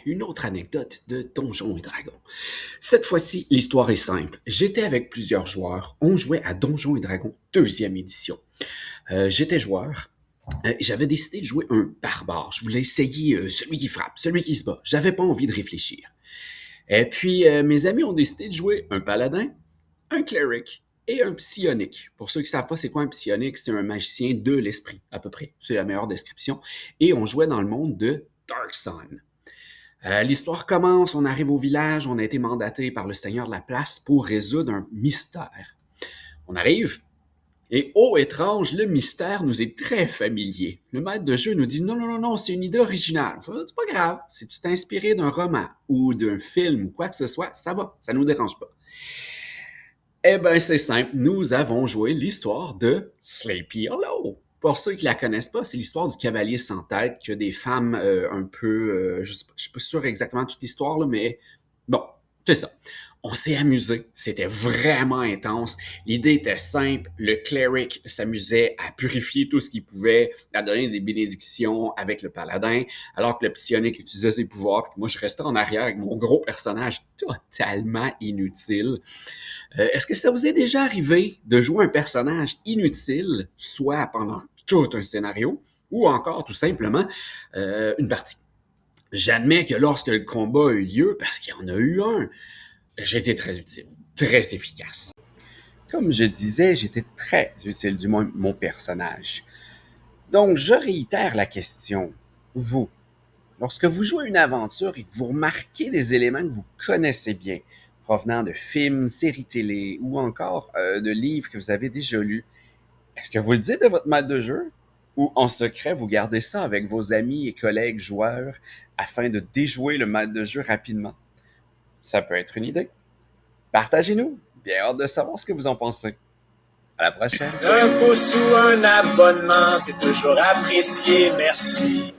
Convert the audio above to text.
une autre anecdote de Donjons et Dragons. Cette fois-ci, l'histoire est simple. J'étais avec plusieurs joueurs, on jouait à Donjons et Dragons, deuxième édition. J'étais joueur, j'avais décidé de jouer un barbare. Je voulais essayer celui qui frappe, celui qui se bat. J'avais pas envie de réfléchir. Et puis, mes amis ont décidé de jouer un paladin, un cleric et un psionique. Pour ceux qui ne savent pas c'est quoi un psionique, c'est un magicien de l'esprit, à peu près. C'est la meilleure description. Et on jouait dans le monde de Darksun. L'histoire commence, on arrive au village, on a été mandaté par le seigneur de la place pour résoudre un mystère. On arrive, et oh étrange, le mystère nous est très familier. Le maître de jeu nous dit non, non, non, non, c'est une idée originale. C'est pas grave, si tu t'es inspiré d'un roman ou d'un film ou quoi que ce soit, ça va, ça nous dérange pas. Eh bien, c'est simple, nous avons joué l'histoire de Sleepy Hollow. Pour ceux qui la connaissent pas, c'est l'histoire du cavalier sans tête, qui a des femmes un peu... je suis pas sûr exactement toute l'histoire, là, mais bon, c'est ça. On s'est amusé, c'était vraiment intense. L'idée était simple, le cleric s'amusait à purifier tout ce qu'il pouvait, à donner des bénédictions avec le paladin, alors que le psionique utilisait ses pouvoirs, puis moi je restais en arrière avec mon gros personnage totalement inutile. Est-ce que ça vous est déjà arrivé de jouer un personnage inutile, soit pendant tout un scénario, ou encore tout simplement une partie? J'admets que lorsque le combat a eu lieu, parce qu'il y en a eu un, j'ai été très utile, très efficace. Comme je disais, j'étais très utile, du moins mon personnage. Donc, je réitère la question. Vous, lorsque vous jouez une aventure et que vous remarquez des éléments que vous connaissez bien, provenant de films, séries télé ou encore de livres que vous avez déjà lus, est-ce que vous le dites de votre maître de jeu? Ou en secret, vous gardez ça avec vos amis et collègues joueurs afin de déjouer le maître de jeu rapidement? Ça peut être une idée. Partagez-nous. Bien hâte de savoir ce que vous en pensez. À la prochaine. Un pouce ou un abonnement, c'est toujours apprécié, merci.